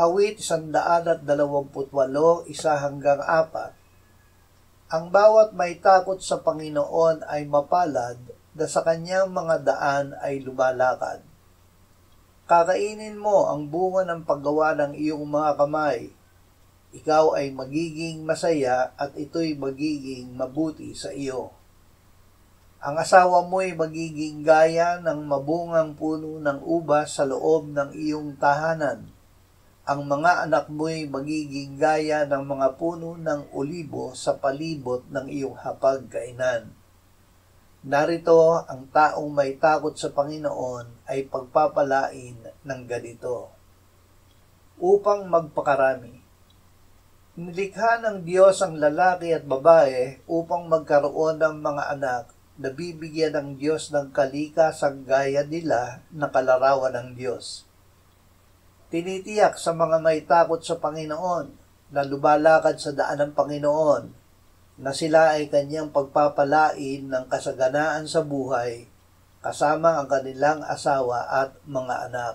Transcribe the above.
Awit 128, 1-4. Ang bawat may takot sa Panginoon ay mapalad, na sa kanyang mga daan ay lumalakad. Kakainin mo ang bunga ng paggawa ng iyong mga kamay. Ikaw ay magiging masaya at ito'y magiging mabuti sa iyo. Ang asawa mo'y magiging gaya ng mabungang puno ng ubas sa loob ng iyong tahanan. Ang mga anak mo'y magiging gaya ng mga puno ng olibo sa palibot ng iyong hapagkainan. Narito ang taong may takot sa Panginoon ay pagpapalain ng ganito. Upang magpakarami. Nilikha ng Diyos ang lalaki at babae upang magkaroon ng mga anak na bibigyan ng Diyos ng kalikasang gaya nila na kalarawan ng Diyos. Tinitiyak sa mga may takot sa Panginoon na lumalakad sa daan ng Panginoon na sila ay kanyang pagpapalain ng kasaganaan sa buhay kasama ang kanilang asawa at mga anak.